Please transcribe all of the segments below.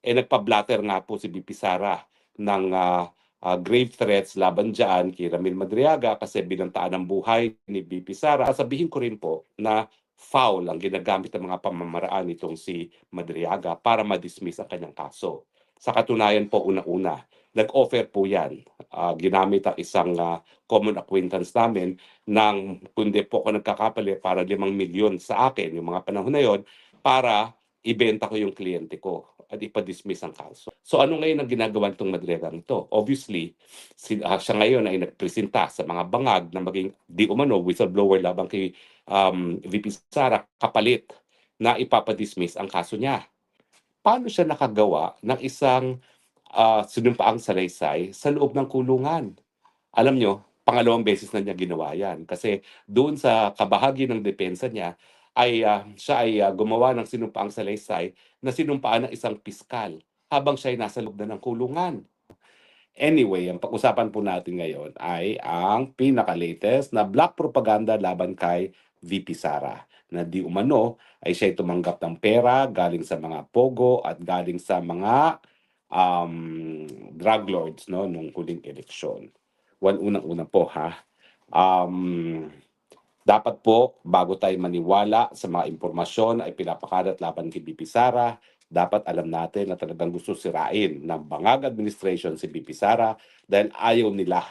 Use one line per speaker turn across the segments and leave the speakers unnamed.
nagpa-blatter nga po si VP Sara ng grave threats laban diyan kay Ramil Madriaga kasi binantaan ang buhay ni VP Sara. Sabihin ko rin po na foul ang ginagamit ng mga pamamaraan nitong si Madriaga para ma-dismiss ang kanyang kaso. Sa katunayan po, una-una, nag-offer po yan. Ginamit ang isang common acquaintance namin ng, kundi po ako nagkakapali, para 5 milyon sa akin, yung mga panahon na yon, para ibenta ko yung kliyente ko at ipa-dismiss ang kaso. So ano ngayon ang ginagawa nitong Madriagang ito? Obviously, siya ngayon ay nagpresenta sa mga bangag na maging di umano whistleblower labang kay VP Sara kapalit na ipapa-dismiss ang kaso niya. Paano siya nakagawa ng isang sinumpaang salaysay sa loob ng kulungan? Alam nyo, pangalawang beses na niya ginawa yan. Kasi doon sa kabahagi ng depensa niya, ay siya ay gumawa ng sinumpaang salaysay na sinumpaan ng isang piskal habang siya ay nasa loob na ng kulungan. Anyway, ang pag-usapan po natin ngayon ay ang pinaka-latest na black propaganda laban kay VP Sara na di umano ay siya tumanggap ng pera galing sa mga pogo at galing sa mga drug lords no nung huling eleksyon. Well, unang-una po ha. Dapat po bago tayo maniwala sa mga impormasyon ay pinapakalat laban kay VP Sara, dapat alam natin na talagang gusto sirain ng Bangag administration si VP Sara dahil ayaw nila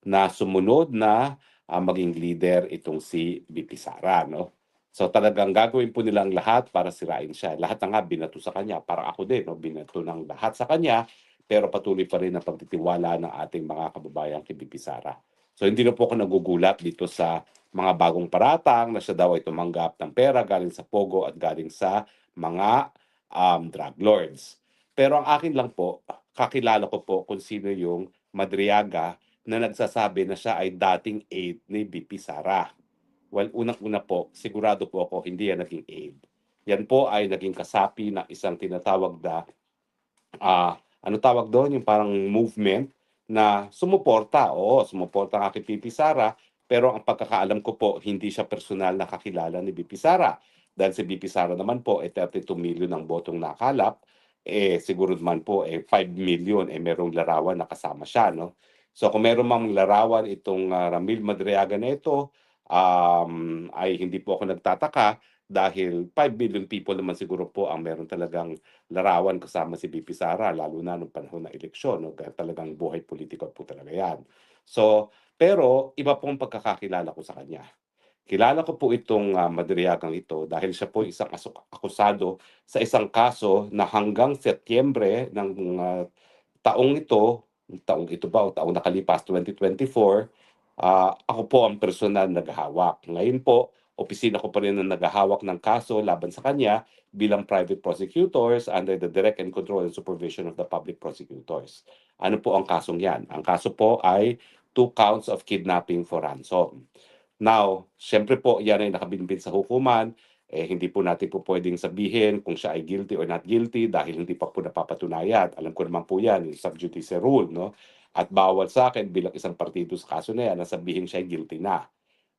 na sumunod na maging leader itong si VP Sara, no? So talagang gagawin po nilang lahat para sirain siya. Lahat na nga binato sa kanya, para ako din, no? Binato ng lahat sa kanya, pero patuloy pa rin ang pagtitiwala ng ating mga kababayan kay VP Sara. So hindi na po ako nagugulat dito sa mga bagong paratang na siya daw ay tumanggap ng pera galing sa pogo at galing sa mga drug lords. Pero ang akin lang po, kakilala ko po kung sino yung Madriaga na nagsasabi na siya ay dating aide ni VP Sara. Well, unang-una po, sigurado po ako hindi yan naging aide. Yan po ay naging kasapi ng isang tinatawag na, ano tawag doon, yung parang movement na sumuporta. Oo, sumuporta nga kay VP Sara, pero ang pagkakaalam ko po, hindi siya personal na kakilala ni VP Sara. Dahil si VP Sara naman po, 32 million ang botong nakalap, siguro naman po, 5 million, merong larawan na kasama siya, no? So kung meron mang larawan itong Ramil Madriaga na ito, ay hindi po ako nagtataka dahil 5 billion people naman siguro po ang meron talagang larawan kasama si VP Sara, lalo na nung panahon ng eleksyon, no? Talagang buhay politiko po talaga yan. So, pero iba pong pagkakakilala ko sa kanya. Kilala ko po itong Madriagang ito dahil siya po isang akusado sa isang kaso na hanggang Setyembre ng taong ito ba o taong nakalipas 2024, ako po ang personal naghahawak. Ngayon po, opisina ko pa rin ang naghahawak ng kaso laban sa kanya bilang private prosecutors under the direct and control and supervision of the public prosecutors. Ano po ang kasong yan? Ang kaso po ay 2 counts of kidnapping for ransom. Now, siyempre po yan ay nakabinbin sa hukuman, hindi po natin po pwedeng sabihin kung siya ay guilty or not guilty dahil hindi pa po napapatunayan. Alam ko naman po yan, yung sub judice rule, no? At bawal sa akin bilang isang partido sa kaso na yan na sabihin siya ay guilty na.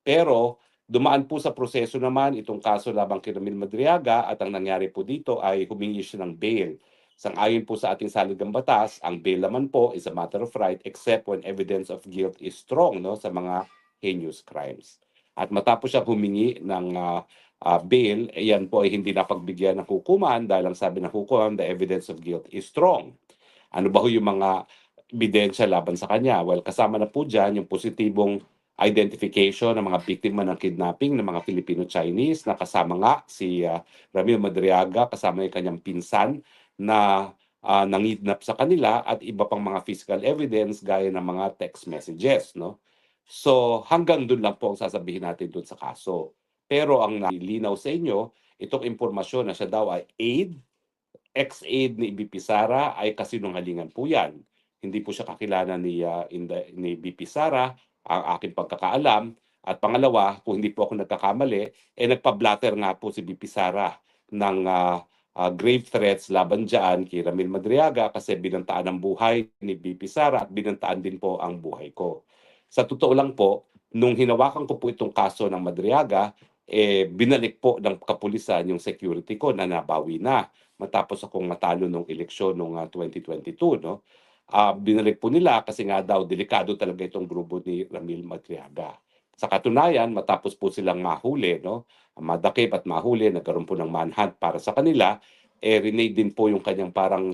Pero dumaan po sa proseso naman itong kaso labang kay Ramil Madriaga at ang nangyari po dito ay humingi siya ng bail. Sang-ayon po sa ating saligang batas, ang bail naman po is a matter of right except when evidence of guilt is strong, no, sa mga heinous crimes. At matapos siya humingi ng bail, yan po ay hindi napagbigyan ng hukuman dahil ang sabi ng hukuman, the evidence of guilt is strong. Ano ba yung mga ebidensya laban sa kanya? Well, kasama na po dyan yung positibong identification ng mga biktima ng kidnapping ng mga Filipino-Chinese na kasama nga si Ramil Madriaga, kasama yung kanyang pinsan na nangidnap sa kanila at iba pang mga physical evidence gaya ng mga text messages, no? So hanggang doon lang po ang sasabihin natin doon sa kaso. Pero ang nalinaw sa inyo, itong impormasyon na siya daw ay aide, ex-aide ni VP Sara ay kasinungalingan po yan. Hindi po siya kakilala ni VP Sara, ang aking pagkakaalam. At pangalawa, kung hindi po ako nagkakamali, nagpa-blatter nga po si VP Sara ng grave threats laban dyan kay Ramil Madriaga kasi binantaan ang buhay ni VP Sara at binantaan din po ang buhay ko. Sa totoo lang po, nung hinawakan ko po itong kaso ng Madriaga, binalik po ng kapulisan yung security ko na nabawi na matapos akong matalo nung eleksyon nung 2022, no? Binalik po nila kasi nga daw delikado talaga itong grupo ni Ramil Madriaga. Sa katunayan, matapos po silang mahuli, no? Madakip at mahuli, nagkaroon po ng manhunt para sa kanila, renade din po yung kanyang parang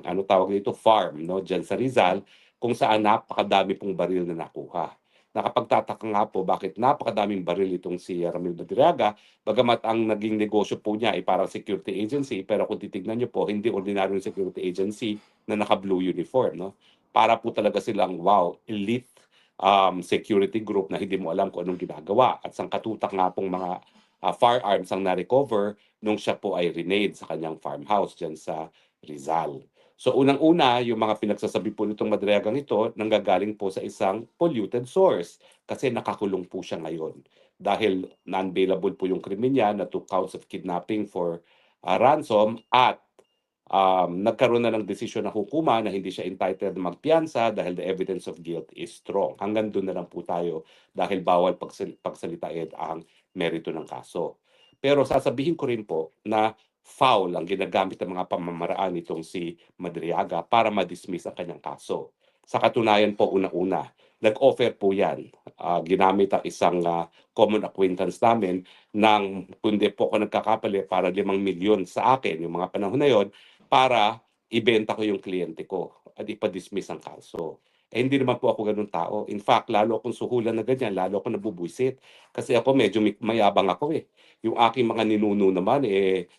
ano tawag dito, farm, no? Diyan sa Rizal, kung saan napakadami pong baril na nakuha. Nakapagtataka nga po bakit napakadaming baril itong si Ramil Madriaga, bagamat ang naging negosyo po niya ay parang security agency, pero kung titignan niyo po, hindi ordinaryong security agency na naka-blue uniform, no? Para po talaga silang, wow, elite security group na hindi mo alam kung anong ginagawa. At sangkatutak nga pong mga firearms ang na-recover nung siya po ay renade sa kanyang farmhouse dyan sa Rizal. So unang-una, yung mga pinagsasabi po nitong Madriagang ito, nanggagaling po sa isang polluted source kasi nakakulong po siya ngayon. Dahil non-bailable po yung krimen niya na 2 counts of kidnapping for ransom at nagkaroon na ng desisyon ng hukuma na hindi siya entitled na magpiyansa dahil the evidence of guilt is strong. Hanggang doon na lang po tayo dahil bawal pagsalitain ang merito ng kaso. Pero sasabihin ko rin po na foul ang ginagamit ng mga pamamaraan nitong si Madriaga para ma-dismiss ang kanyang kaso. Sa katunayan po, una-una, nag-offer po yan. Ginamit ang isang common acquaintance namin ng, kundi po ako nagkakapali, para 5 milyon sa akin, yung mga panahon na yon, para ibenta ko yung kliyente ko at ipa-dismiss ang kaso. Hindi naman po ako gano'ng tao. In fact, lalo akong suhulan na ganyan, lalo akong nabubwisit. Kasi ako medyo mayabang ako eh. Yung aking mga ninuno naman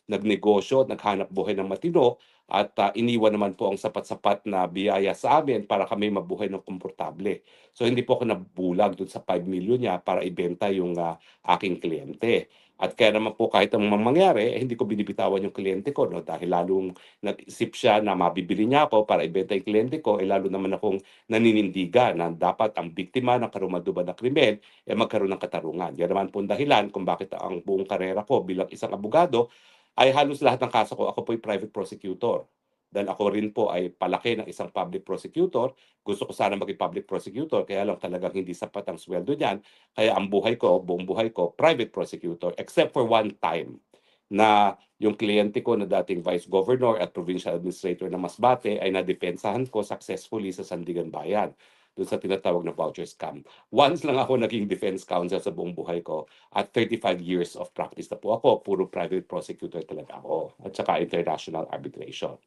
nagnegosyo, naghanap buhay ng matino at iniwan naman po ang sapat-sapat na biyaya sa amin para kami mabuhay ng komportable. So hindi po ako nabulag doon sa 5 million niya para ibenta yung aking kliyente. At kaya naman po kahit ang mangyari, hindi ko binibitawan yung kliyente ko, no? Dahil lalong nag-isip siya na mabibili niya ako para ibenta yung kliyente ko, lalo naman akong naninindigan na dapat ang biktima ng karumalduman na krimen magkaroon ng katarungan. Yan naman po ang dahilan kung bakit ang buong karera ko bilang isang abogado ay halos lahat ng kaso ko, ako po ay private prosecutor. Dahil ako rin po ay palaki ng isang public prosecutor. Gusto ko sana maging public prosecutor, kaya lang talagang hindi sapat ang sweldo niyan. Kaya ang buhay ko, buong buhay ko, private prosecutor, except for one time na yung kliyente ko na dating vice governor at provincial administrator ng Masbate ay nadepensahan ko successfully sa Sandigan Bayan doon sa tinatawag na voucher scam. Once lang ako naging defense counsel sa buong buhay ko at 35 years of practice na po ako, puro private prosecutor talaga ako at saka international arbitration.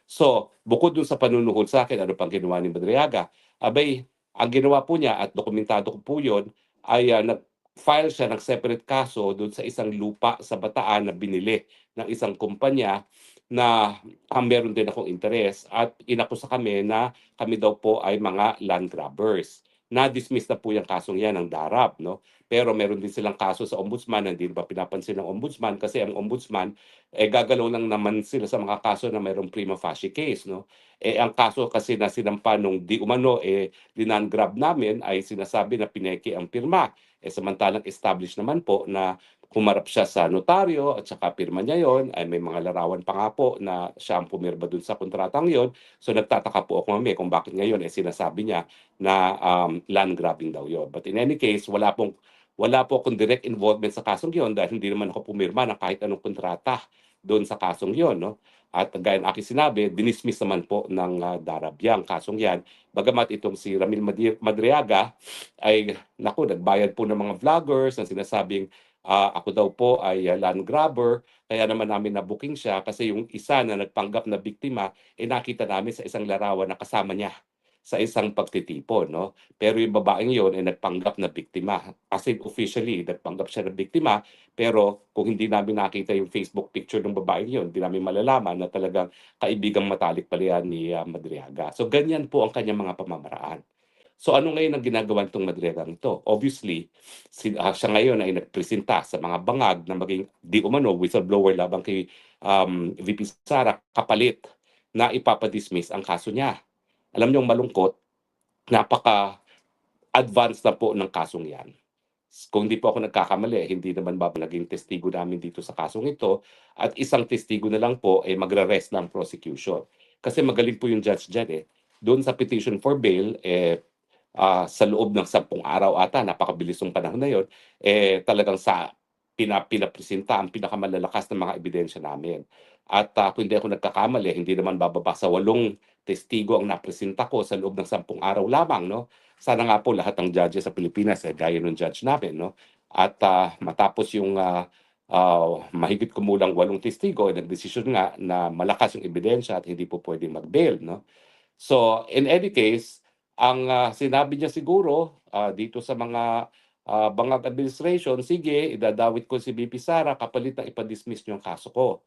So, bukod dun sa panunuhol sa akin, ano pang ginawa ni Madriaga? Abay, ang ginawa po niya at dokumentado ko po yun ay nag-file siya ng separate kaso doon sa isang lupa sa Bataan na binili ng isang kumpanya na meron din akong interes at inakusa kami na kami daw po ay mga land grabbers. Na-dismiss na po yung kasong yan ng DARAP, no? Pero meron din silang kaso sa ombudsman na hindi ba pinapansin ng ombudsman kasi ang ombudsman gagalaw lang naman sila sa mga kaso na mayroong prima facie case, no? Ang kaso kasi na sinampa nung di umano, dinan-grab namin ay sinasabi na pineke ang pirma. Samantalang established naman po na humarap siya sa notaryo at saka pirma niya yon, ay may mga larawan pa nga po na siya ang pumirma dun sa kontratang yon. So nagtataka po ako kung bakit ngayon sinasabi niya na land grabbing daw yon. But in any case, wala po akong direct involvement sa kasong yon dahil hindi naman ako pumirma ng kahit anong kontrata doon sa kasong yon, no? At gaya ng aking sinabi, dinismiss naman po ng DARAB yang kasong yan. Bagamat itong si Ramil Madriaga ay, naku, nagbayad po ng mga vloggers na sinasabing ako daw po ay land grabber. Kaya naman namin na-booking siya kasi yung isa na nagpanggap na biktima, nakita namin sa isang larawan na kasama niya sa isang pagtitipon, no? Pero yung babaeng yon ay nagpanggap na biktima. As in officially, nagpanggap siya na biktima, pero kung hindi namin nakita yung Facebook picture ng babaeng yon, hindi namin malalaman na talagang kaibigang matalik pala yan ni Madriaga. So ganyan po ang kanyang mga pamamaraan. So ano ngayon ang ginagawa nitong Madriagang ito? Obviously, siya ngayon ay nagpresenta sa mga bangag na maging di umano whistleblower labang kay VP Sara kapalit na ipapadismiss ang kaso niya. Alam niyo ang malungkot, napaka-advanced na po ng kasong yan. Kung hindi po ako nagkakamali, hindi naman naging testigo namin dito sa kasong ito at isang testigo na lang po magre-rest ng prosecution. Kasi magaling po yung judge dyan eh. Doon sa petition for bail, sa loob ng 10 araw ata, napakabilis nung panahon na yun, talagang pinapresenta ang pinakamalalakas na mga ebidensya namin. At kung hindi ako nagkakamali, hindi naman bababa sa 8 testigo ang napresenta ko sa loob ng 10 araw lamang, no? Sana nga po lahat ng judges sa Pilipinas, gaya ng judge namin, no? At matapos yung mahigit kumulang 8 testigo, nagdesisyon nga na malakas yung ebidensya at hindi po pwedeng mag-bail, no? So, in any case, ang sinabi niya siguro dito sa mga bangag administration, sige, idadawit ko si BP Sara kapalit na ipa-dismiss niyo ang kaso ko.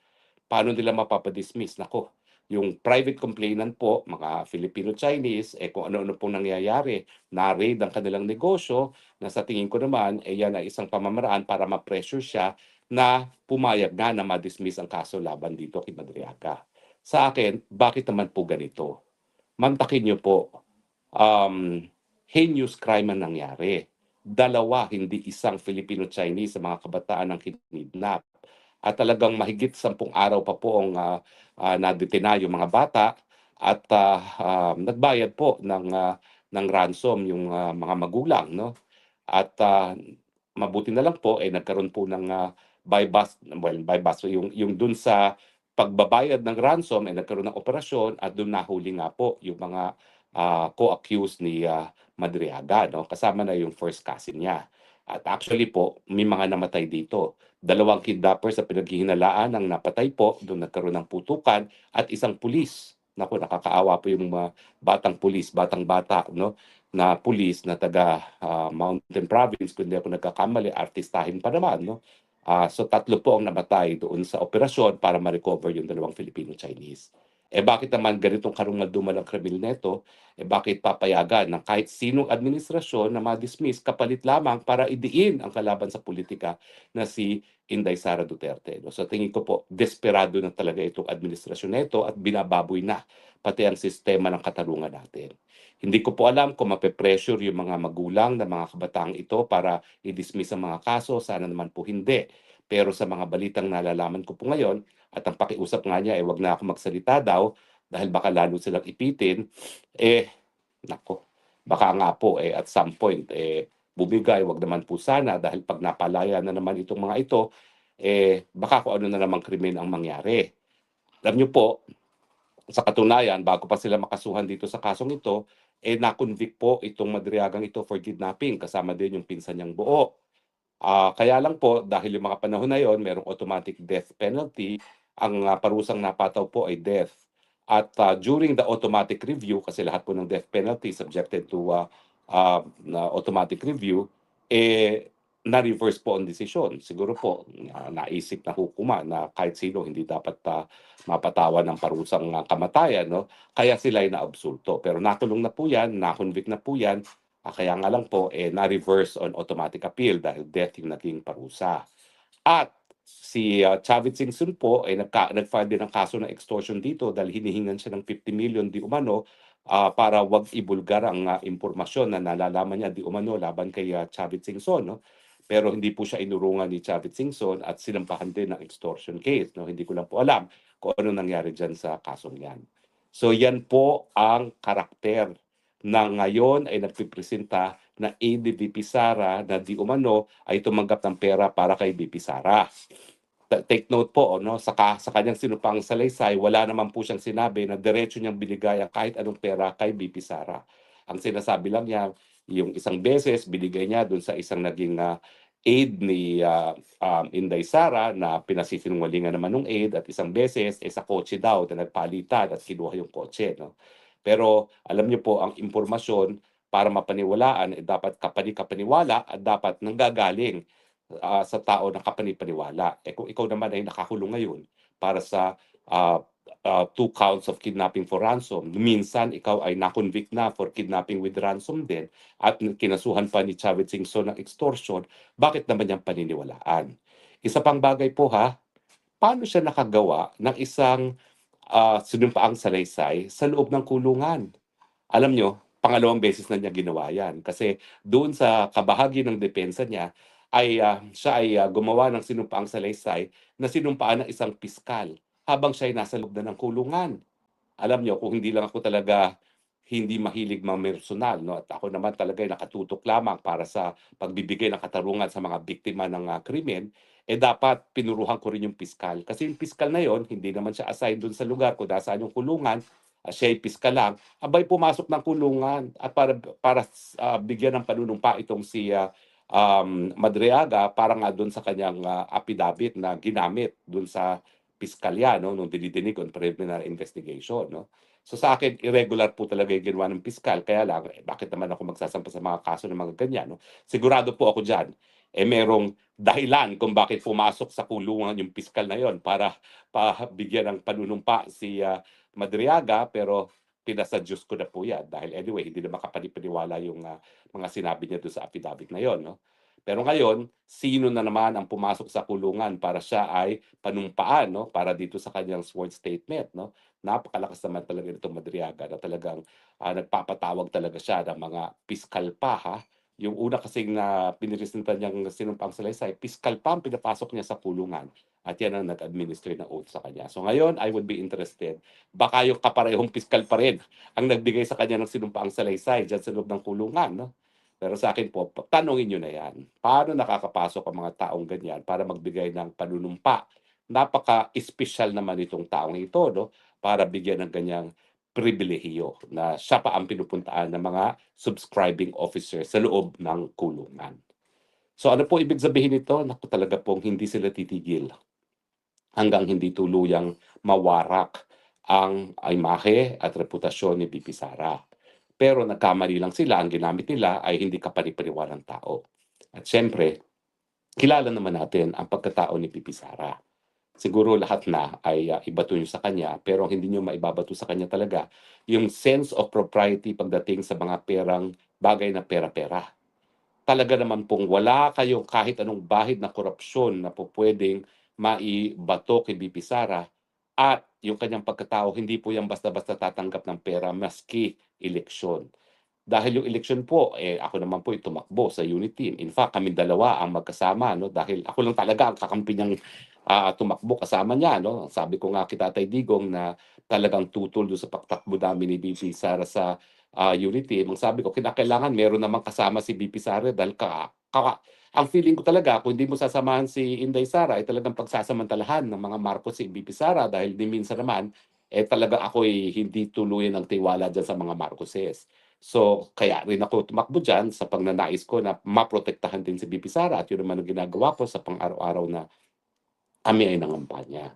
Paano nila mapapa-dismiss? Naku, yung private complainant po, mga Filipino-Chinese, kung ano-ano pong nangyayari, na-raid ang kanilang negosyo, na sa tingin ko naman, yan ay isang pamamaraan para ma-pressure siya na pumayag na ma-dismiss ang kaso laban dito kay Madriaga. Sa akin, bakit naman po ganito? Mantakin niyo po, um, heinous crime ang nangyari. Dalawa, hindi isang Filipino-Chinese sa mga kabataan ang kinidnap. At talagang mahigit 10 araw pa po ang nadetenay yung mga bata at nagbayad po ng ransom yung mga magulang, no? At mabuti na lang po nagkaroon po ng bypass so yung dun sa pagbabayad ng ransom nagkaroon ng operasyon at dun nahuli nga po yung mga co-accused ni Madriaga, no? Kasama na yung first cousin niya. At actually po, may mga namatay dito. 2 kidnappers sa pinaghihinalaan ang napatay po, doon nagkaroon ng putukan, at isang pulis. Naku, nakakaawa po yung mga batang pulis, batang-bata, no? Na pulis na taga Mountain Province, kung hindi ako nagkakamali, artistahin pa naman, no? So 3 po ang namatay doon sa operasyon para ma-recover yung 2 Filipino-Chinese. Bakit naman ganitong karumal-dumal ang kriminal neto? Bakit papayagan ng kahit sinong administrasyon na ma-dismiss kapalit lamang para idiin ang kalaban sa politika na si Inday Sara Duterte, no? So tingin ko po, desperado na talaga itong administrasyon neto at binababoy na pati ang sistema ng katarungan natin. Hindi ko po alam kung mape-pressure yung mga magulang na mga kabataang ito para i-dismiss ang mga kaso. Sana naman po hindi. Pero sa mga balitang nalalaman ko po ngayon, at ang pakiusap nga niya wag na ako magsalita daw dahil baka lalo silang ipitin, nako, baka nga po at some point bumigay, wag naman po sana dahil pag napalaya na naman itong mga ito, baka kung ano na namang krimen ang mangyari. Alam niyo po, sa katunayan, bago pa sila makasuhan dito sa kasong ito, na-convict po itong Madriagang ito for kidnapping, kasama din yung pinsan niyang buo. Kaya lang po, dahil yung mga panahon na yon, merong automatic death penalty, ang parusang napataw po ay death. At during the automatic review, kasi lahat po ng death penalty subjected to na automatic review, na-reverse po ang desisyon. Siguro po, naisip na hukuma na kahit sino hindi dapat mapatawan ng parusang kamatayan, no? Kaya sila ay naabsulto. Pero nakulong na po yan, na-convict na po yan, kaya nga lang po, na-reverse on automatic appeal dahil death yung naging parusa. At si Chavit Singson po ay nag-file din ng kaso ng extortion dito dahil hinihingan siya ng 50 million di umano para wag ibulgar ang impormasyon na nalalaman niya di umano laban kay Chavit Singson, no? Pero hindi po siya inurungan ni Chavit Singson at sinampahan din ng extortion case, no? Hindi ko lang po alam kung ano nangyari diyan sa kasong 'yan. So yan po ang karakter na ngayon ay nagpipresenta na aide ni VP Sara na di umano ay tumanggap ng pera para kay VP Sara. Take note po, no, sa kanyang sinupang salaysay, wala naman po siyang sinabi na diretso niyang binigay ang kahit anong pera kay VP Sara. Ang sinasabi lang niya, yung isang beses binigay niya doon sa isang naging aide ni Inday Sara na pinasisinungalingan naman ng aide at isang beses sa kotse daw na nagpalitan at kinuha yung kotse, no. Pero alam niyo po ang impormasyon para mapaniwalaan dapat kapani-kapaniwala at dapat nanggagaling sa tao na kapani-paniwala. Kung ikaw naman ay nakakulong ngayon para sa 2 counts of kidnapping for ransom, minsan ikaw ay na-convict na for kidnapping with ransom din at kinasuhan pa ni Chavit Singson ng extortion, bakit naman niyang paniniwalaan? Isa pang bagay po paano siya nakagawa ng isang sinumpaang salaysay sa loob ng kulungan? Alam niyo, pangalawang beses na niya ginawa yan kasi doon sa kabahagi ng depensa niya ay siya ay gumawa ng sinumpaang salaysay na sinumpaan ng isang piskal habang siya ay nasa loob na ng kulungan. Alam niyo, kung hindi lang ako talaga hindi mahilig mamersonal 'no, at ako naman talaga ay nakatutok lamang para sa pagbibigay ng katarungan sa mga biktima ng, krimen, dapat pinuruhan ko rin yung piskal. Kasi yung piskal na yon hindi naman siya assigned dun sa lugar kung nasaan yung kulungan, siya'y piskal lang, abay pumasok ng kulungan at para bigyan ng panunumpa itong si, Madriaga para nga dun sa kanyang, affidavit na ginamit dun sa piskalya 'no, nung dinidinig on preliminary investigation 'no. So sa akin irregular po talaga yung ginawa ng piskal kaya lang, bakit naman ako magsasampa sa mga kaso ng mga ganyan 'no. Sigurado po ako diyan, merong dahilan kung bakit pumasok sa kulungan yung piskal na yon para bigyan ng panunumpa si, Madriaga pero pinasa Diyos ko na po yan dahil anyway hindi naman kapanipaniwala yung, mga sinabi niya dun sa affidavit na yon 'no. Pero ngayon, sino na naman ang pumasok sa kulungan para siya ay panumpaan 'no, para dito sa kanyang sworn statement 'no. Napakalakas naman talaga nitong Madriaga na talagang, nagpapatawag talaga siya ng mga piskal pa ha. Yung una kasing na pinresentan niyang sinumpaang salaysay, piskal pa ang pinapasok niya sa kulungan at yan ang nag-administer ng oath sa kanya. So ngayon, I would be interested, baka yung kaparehong piskal pa rin ang nagbigay sa kanya ng sinumpaang salaysay diyan sa loob ng kulungan 'no. Pero sa akin po, tanungin niyo na 'yan. Paano nakakapasok ang mga taong ganyan para magbigay ng panunumpa? Napaka-espesyal naman itong taong ito 'no, para bigyan ng ganyang pribilehiyo na siya pa ang pinupuntaan ng mga subscribing officer sa loob ng kulungan. So ano po ibig sabihin nito? Naku, talaga pong hindi sila titigil hanggang hindi tuluyang mawarak ang imahe at reputasyon ni VP Sara. Pero nagkamali lang sila, ang ginamit nila ay hindi kapanipaniwalang tao. At siyempre, kilala naman natin ang pagkatao ni VP Sara. Siguro lahat na ay, ibato niyo sa kanya, pero hindi niyo maibabato sa kanya talaga yung sense of propriety pagdating sa mga perang bagay na pera-pera. Talaga naman pong wala kayong kahit anong bahid na korupsyon na pupuwedeng maibato kay VP Sara at yung kanyang pagkatao hindi po yan basta-basta tatanggap ng pera maski eleksyon. Dahil yung eleksyon po, ako naman po yung tumakbo sa unit team. In fact, kaming dalawa ang magkasama 'no, dahil ako lang talaga ang kakampi niyang, tumakbo kasama niya 'no. Sabi ko nga kay Tatay Digong na talagang tutol dun sa pagtakbo namin ni VP Sara sa, unit team. Ang sabi ko, kinakailangan meron namang kasama si VP Sara dahil ang feeling ko talaga kung hindi mo sasamahan si Inday Sara ay talagang pagsasamantalahan ng mga Marcos si VP Sara dahil di minsan naman, talaga ako'y hindi tuluyan ng tiwala diyan sa mga Marcoses. So, kaya rin ako tumakbo diyan sa pagnanais ko na maprotektahan din si VP Sara at yun naman ang ginagawa ko sa pang-araw-araw na kami ay nangampanya.